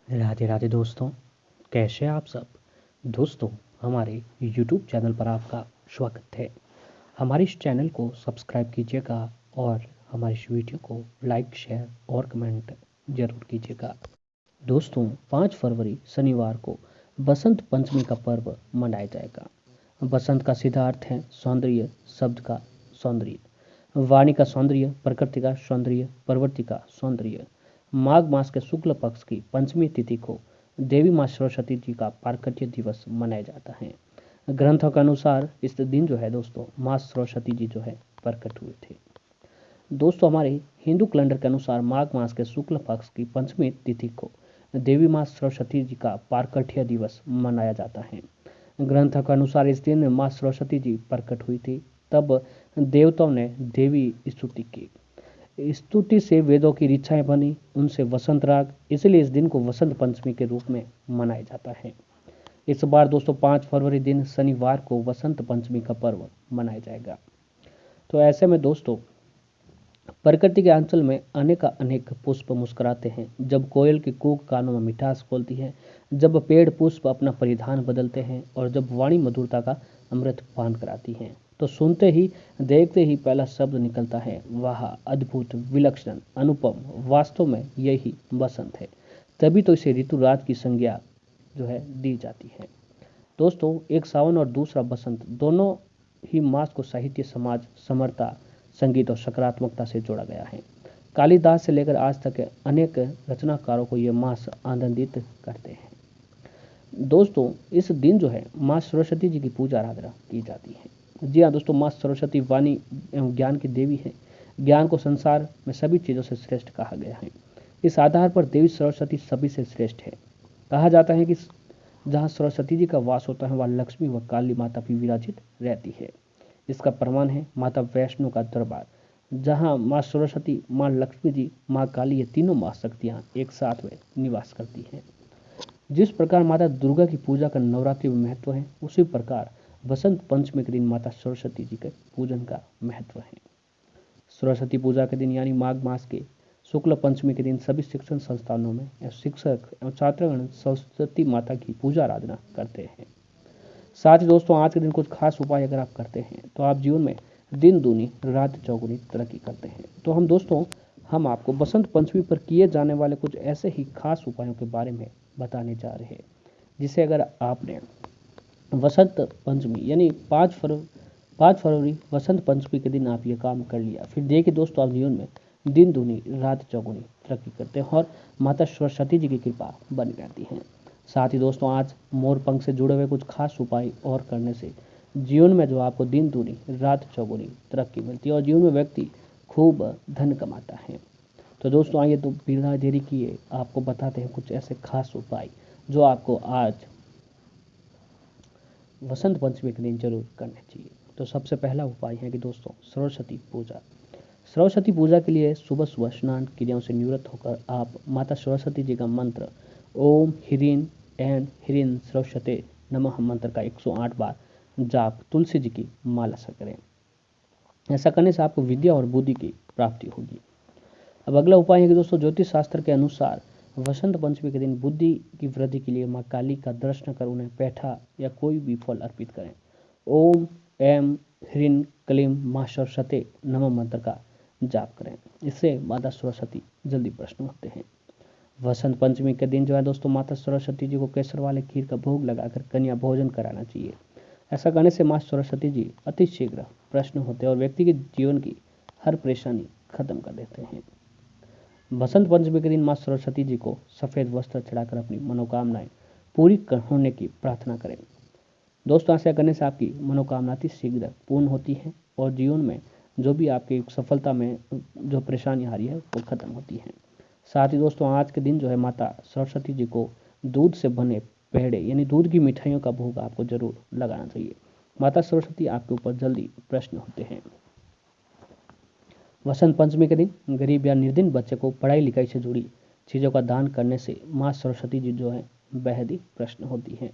राधे राधे दोस्तों, कैसे हैं आप सब। दोस्तों, हमारे YouTube चैनल पर आपका स्वागत है। हमारे इस चैनल को सब्सक्राइब कीजिएगा और हमारी इस वीडियो को लाइक, शेयर और कमेंट जरूर कीजिएगा। दोस्तों, 5 फरवरी शनिवार को बसंत पंचमी का पर्व मनाया जाएगा। बसंत का सीधा अर्थ है सौंदर्य, शब्द का सौंदर्य, वाणी का सौंदर्य, प्रकृति का सौंदर्य, प्रवृत्ति का सौंदर्य। माघ मास के शुक्ल पक्ष की पंचमी तिथि को देवी माँ सरस्वती जी का पारकट्य दिवस मनाया जाता है। ग्रंथों के अनुसार इस दिन जो है दोस्तों माँ सरस्वती जी जो है प्रकट हुए थे। दोस्तों, हमारे हिंदू कैलेंडर के अनुसार माघ मास के शुक्ल पक्ष की पंचमी तिथि को देवी माँ सरस्वती जी का पारकट्य दिवस मनाया जाता है। ग्रंथों के अनुसार इस दिन माँ सरस्वती जी प्रकट हुई थी। तब देवताओं ने देवी स्तुति की। स्तुति से वेदों की ऋचाएं बनी, उनसे वसंत राग, इसलिए इस दिन को वसंत पंचमी के रूप में मनाया जाता है। इस बार दोस्तों 5 फरवरी दिन शनिवार को वसंत पंचमी का पर्व मनाया जाएगा। तो ऐसे में दोस्तों प्रकृति के आंचल में अनेक पुष्प मुस्कुराते हैं। जब कोयल की कूक कानों में मिठास खोलती है, जब पेड़ पुष्प अपना परिधान बदलते हैं और जब वाणी मधुरता का अमृत पान कराती है, तो सुनते ही देखते ही पहला शब्द निकलता है, वाह, अद्भुत, विलक्षण, अनुपम। वास्तव में यही बसंत है। तभी तो इसे ऋतुराज की संज्ञा जो है दी जाती है। दोस्तों, एक सावन और दूसरा बसंत, दोनों ही मास को साहित्य, समाज, समरता, संगीत और सकारात्मकता से जोड़ा गया है। कालिदास से लेकर आज तक के अनेक रचनाकारों को ये मास आनंदित करते हैं। दोस्तों, इस दिन जो है माँ सरस्वती जी की पूजा आराधना की जाती है। जी हाँ दोस्तों, माँ सरस्वती वाणी एवं ज्ञान की देवी है। ज्ञान को संसार में सभी चीज़ों से श्रेष्ठ कहा गया है। इस आधार पर देवी सरस्वती सभी से श्रेष्ठ है। कहा जाता है कि जहाँ सरस्वती जी का वास होता है वहाँ लक्ष्मी व काली माता भी विराजित रहती है। इसका प्रमाण है माता वैष्णो का दरबार, जहाँ माँ सरस्वती, माँ लक्ष्मी जी, माँ काली, ये तीनों माँ शक्तियाँ एक साथ में निवास करती हैं। जिस प्रकार माता दुर्गा की पूजा का नवरात्रि में महत्व है, उसी प्रकार बसंत पंचमी के दिन माता सरस्वती जी के पूजन का महत्व है। सरस्वती पूजा के दिन यानी माघ मास के शुक्ल पंचमी के दिन सभी शिक्षण संस्थानों में शिक्षक एवं छात्रगण सरस्वती माता की पूजा आराधना करते हैं। साथ ही दोस्तों, आज के दिन कुछ खास उपाय अगर आप करते हैं तो आप जीवन में दिन दूनी रात चौगुनी तरक्की करते हैं। तो हम आपको बसंत पंचमी पर किए जाने वाले कुछ ऐसे ही खास उपायों के बारे में बताने जा रहे हैं, जिसे अगर आपने वसंत पंचमी यानी 5 फरवरी वसंत पंचमी के दिन आप ये काम कर लिया, फिर देखिए दोस्तों आप जीवन में दिन दूनी रात चौगुनी तरक्की करते हैं और माता सरस्वती जी की कृपा बनी रहती है। साथ ही दोस्तों, आज मोर पंख से जुड़े हुए कुछ खास उपाय और करने से जीवन में जो आपको दिन दूनी रात चौगुनी तरक्की मिलती है और जीवन में व्यक्ति खूब धन कमाता है। तो दोस्तों आइए तो बिना देरी किए आपको बताते हैं कुछ ऐसे खास उपाय जो आपको आज वसंत पंचमी के दिन जरूर करने चाहिए। तो सबसे पहला उपाय है कि दोस्तों सरस्वती पूजा। सरस्वती पूजा के लिए सुबह सुबह स्नान क्रियाओं से निवृत्त होकर आप माता सरस्वती जी का मंत्र ओम ह्रीं ऐं ह्रीं सरस्वते नमः मंत्र का 108 बार जाप तुलसी जी की माला से करें। ऐसा करने से आपको विद्या और बुद्धि की प्राप्ति होगी। अब अगला उपाय है कि दोस्तों ज्योतिष शास्त्र के अनुसार वसंत पंचमी के दिन बुद्धि की वृद्धि के लिए माँ काली का दर्शन कर उन्हें पैठा या कोई भी फल अर्पित करें। ओम ऐं ह्रीं क्लीं माँ सरस्वते नमः मंत्र का जाप करें। इससे माता सरस्वती जल्दी प्रसन्न होते हैं। वसंत पंचमी के दिन जो है दोस्तों माता सरस्वती जी को केसर वाले खीर का भोग लगाकर कन्या भोजन कराना चाहिए। ऐसा करने से माँ सरस्वती जी अति शीघ्र प्रसन्न होते हैं और व्यक्ति के जीवन की हर परेशानी खत्म कर देते हैं। बसंत पंचमी के दिन माँ सरस्वती जी को सफ़ेद वस्त्र चढ़ाकर अपनी मनोकामनाएं पूरी होने की प्रार्थना करें। दोस्तों, ऐसा करने से आपकी मनोकामना अति शीघ्र पूर्ण होती है और जीवन में जो भी आपकी सफलता में जो परेशानी आ रही है वो खत्म होती है। साथ ही दोस्तों, आज के दिन जो है माता सरस्वती जी को दूध से बने पेड़े यानी दूध की मिठाइयों का भोग आपको जरूर लगाना चाहिए। माता सरस्वती आपके ऊपर जल्दी प्रसन्न होते हैं। वसंत पंचमी के दिन गरीब या निर्धन बच्चे को पढ़ाई लिखाई से जुड़ी चीज़ों का दान करने से माँ सरस्वती जी जो है बेहद ही प्रसन्न होती हैं।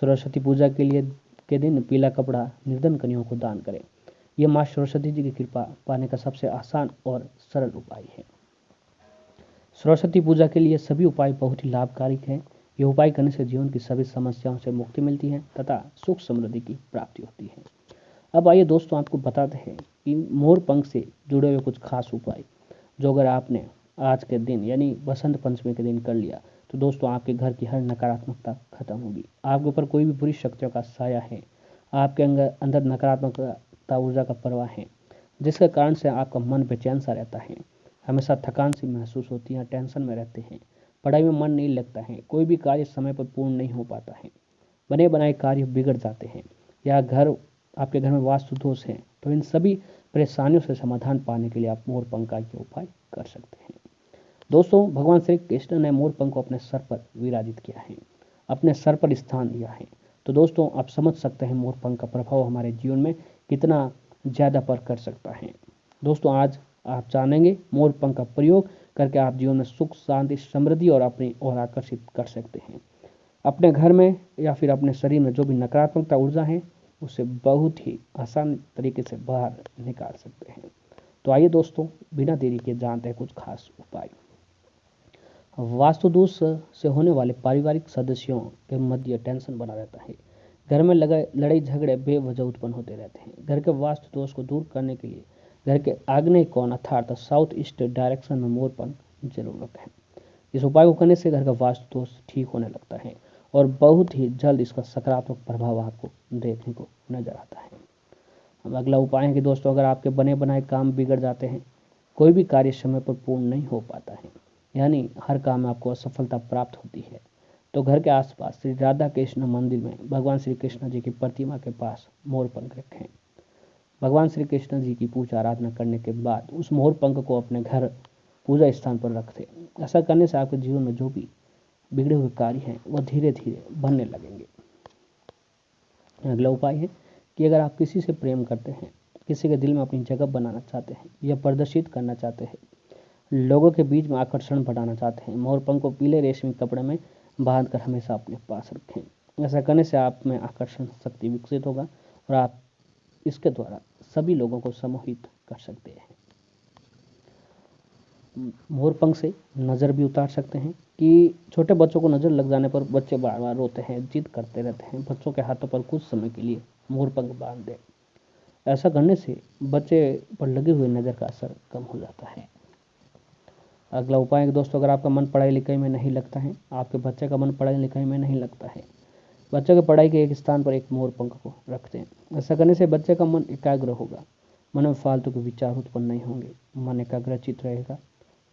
सरस्वती पूजा के दिन पीला कपड़ा निर्धन कन्याओं को दान करें। यह माँ सरस्वती जी की कृपा पाने का सबसे आसान और सरल उपाय है। सरस्वती पूजा के लिए सभी उपाय बहुत ही लाभकारी हैं। ये उपाय करने से जीवन की सभी समस्याओं से मुक्ति मिलती है तथा सुख समृद्धि की प्राप्ति होती है। अब आइए दोस्तों आपको बताते हैं कि मोर पंख से जुड़े हुए कुछ खास उपाय, जो अगर आपने आज के दिन यानी बसंत पंचमी के दिन कर लिया तो दोस्तों आपके घर की हर नकारात्मकता खत्म होगी। आपके ऊपर कोई भी बुरी शक्तियों का साया है, आपके अंदर नकारात्मकता ऊर्जा का प्रवाह है, जिसके कारण से आपका मन बेचैन सा रहता है, हमेशा थकान सी महसूस होती है, टेंशन में रहते हैं, पढ़ाई में मन नहीं लगता है, कोई भी कार्य समय पर पूर्ण नहीं हो पाता है, बने बनाए कार्य बिगड़ जाते हैं, या आपके घर में वास्तु दोष है, तो इन सभी परेशानियों से समाधान पाने के लिए आप मोर पंख का ये उपाय कर सकते हैं। दोस्तों भगवान श्री कृष्ण ने मोर पंख को अपने सर पर विराजित किया है, अपने सर पर स्थान दिया है। तो दोस्तों आप समझ सकते हैं मोर पंख का प्रभाव हमारे जीवन में कितना ज़्यादा पर कर सकता है। दोस्तों आज आप जानेंगे मोर पंख का प्रयोग करके आप जीवन में सुख शांति समृद्धि और अपनी ओर आकर्षित कर सकते हैं। अपने घर में या फिर अपने शरीर में जो भी नकारात्मकता ऊर्जा है उसे बहुत ही आसान तरीके से बाहर निकाल सकते हैं। तो आइए दोस्तों बिना देरी के जानते हैं कुछ खास उपाय। वास्तु दोष से होने वाले पारिवारिक सदस्यों के मध्य टेंशन बना रहता है, घर में लड़ाई झगड़े बेवजह उत्पन्न होते रहते हैं। घर के वास्तु दोष को दूर करने के लिए घर के आग्नेय कोण अर्थात साउथ ईस्ट डायरेक्शन में मोर पंख जरूर रखें। इस उपाय को करने से घर का वास्तु दोष ठीक होने लगता है और बहुत ही जल्द इसका सकारात्मक प्रभाव आपको देखने को नजर आता है। अब अगला उपाय है कि दोस्तों अगर आपके बने बनाए काम बिगड़ जाते हैं, कोई भी कार्य समय पर पूर्ण नहीं हो पाता है, यानी हर काम में आपको असफलता प्राप्त होती है, तो घर के आसपास श्री राधा कृष्ण मंदिर में भगवान श्री कृष्ण जी की प्रतिमा के पास मोर पंख रखें। भगवान श्री कृष्ण जी की पूजा आराधना करने के बाद उस मोर पंख को अपने घर पूजा स्थान पर रख दें। ऐसा करने से आपके जीवन में जो भी बिगड़े हुए कार्य हैं वह धीरे धीरे बनने लगेंगे। अगला उपाय है कि अगर आप किसी से प्रेम करते हैं, किसी के दिल में अपनी जगह बनाना चाहते हैं या प्रदर्शित करना चाहते हैं, लोगों के बीच में आकर्षण बढ़ाना चाहते हैं, मोर पंख को पीले रेशमी कपड़े में बांधकर हमेशा अपने पास रखें। ऐसा करने से आप में आकर्षण शक्ति विकसित होगा और आप इसके द्वारा सभी लोगों को सम्मोहित कर सकते हैं। मोर पंख से नज़र भी उतार सकते हैं कि छोटे बच्चों को नज़र लग जाने पर बच्चे बार बार रोते हैं, जिद करते रहते हैं, बच्चों के हाथों पर कुछ समय के लिए मोर पंख बांध दें। ऐसा करने से बच्चे पर लगी हुई नज़र का असर कम हो जाता है। अगला उपाय है दोस्तों, अगर आपका मन पढ़ाई लिखाई में नहीं लगता है, आपके बच्चे का मन पढ़ाई लिखाई में नहीं लगता है, बच्चे की पढ़ाई के एक स्थान पर एक मोर पंख को रखते हैं। ऐसा करने से बच्चे का मन एकाग्र होगा, मन में फालतू के विचार उत्पन्न नहीं होंगे, मन एकाग्रचित रहेगा।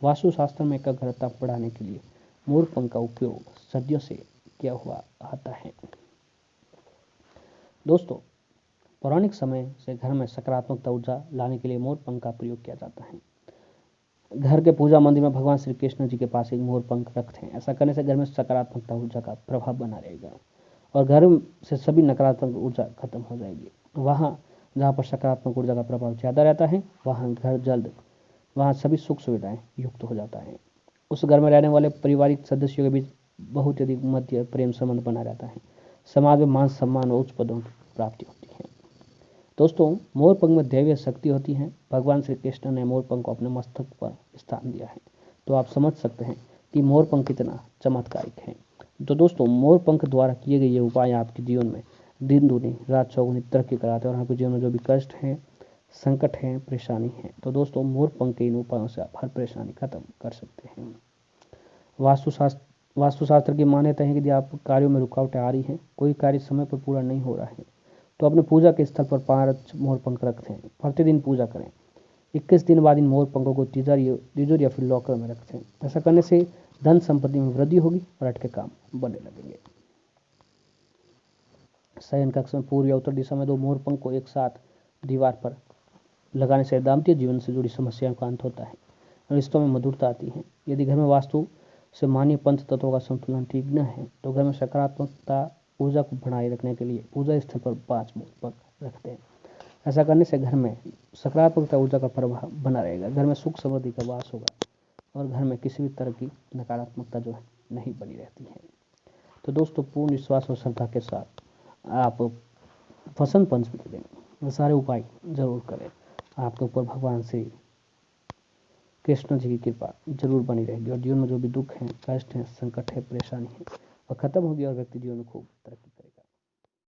वास्तुशास्त्र में एकाग्रता बढ़ाने के लिए मोर पंख का उपयोग सदियों से किया हुआ आता है। दोस्तों पौराणिक समय से घर में सकारात्मकता ऊर्जा लाने के लिए मोर पंख का प्रयोग किया जाता है। घर के पूजा मंदिर में भगवान श्री कृष्ण जी के पास एक मोर पंख रखते हैं। ऐसा करने से घर में सकारात्मकता ऊर्जा का प्रभाव बना रहेगा और घर से सभी नकारात्मक ऊर्जा खत्म हो जाएगी। वहाँ जहाँ पर सकारात्मक ऊर्जा का प्रभाव ज़्यादा रहता है वहाँ सभी सुख सुविधाएं युक्त हो जाता है। उस घर में रहने वाले पारिवारिक सदस्यों के बीच बहुत अधिक मध्य प्रेम संबंध बना रहता है। समाज में मान सम्मान और उच्च पदों की प्राप्ति होती है। दोस्तों मोर पंख में दैवीय शक्ति होती है। भगवान श्री कृष्ण ने मोर पंख को अपने मस्तक पर स्थान दिया है, तो आप समझ सकते हैं कि मोर पंख कितना चमत्कारिक है। तो दोस्तों मोर पंख द्वारा किए गए ये उपाय आपके जीवन में दिन दूनी रात चौगुनी तरक्की कराते हैं और आपके जीवन में जो भी कष्ट हैं, संकट हैं, परेशानी है, तो दोस्तों मोर पंख के इन उपायों से आप हर परेशानी खत्म कर सकते हैं। वास्तुशास्त्र की मान्यता है कि यदि आप कार्यों में रुकावटें आ रही हैं, कोई कार्य समय पर पूरा नहीं हो रहा है, तो अपने पूजा के स्थल पर 5 मोर पंख रखते हैं। प्रतिदिन पूजा करें। 21 दिन बाद इन मोर पंखों को तिजोरी या फिर लॉकर में रखते हैं। ऐसा करने से धन संपत्ति में वृद्धि होगी और अटके काम बनने लगेंगे। शयन कक्ष में पूर्व या उत्तर दिशा में 2 मोर पंख को एक साथ दीवार पर लगाने से दाम्पत्य जीवन से जुड़ी समस्याओं का अंत होता है, रिश्तों में मधुरता आती है। यदि घर में वास्तु से मान्य पंच तत्वों का संतुलन ठीक न है, तो घर में सकारात्मकता ऊर्जा को बनाए रखने के लिए पूजा स्थल पर 5 मोर पंख रखते हैं। ऐसा करने से घर में सकारात्मकता ऊर्जा का प्रभाव बना रहेगा, घर में सुख समृद्धि का वास होगा और घर में किसी भी तरह की नकारात्मकता जो है नहीं बनी रहती है। तो दोस्तों पूर्ण विश्वास और श्रद्धा के साथ आप वसंत पंचमी के दिन ये सारे उपाय जरूर करें। आपके ऊपर भगवान श्री कृष्ण जी की कृपा जरूर बनी रहेगी और जीवन में जो भी दुख हैं, कष्ट हैं, संकट है, परेशानी है, वह खत्म होगी और व्यक्ति जीवन में खूब तरक्की करेगा।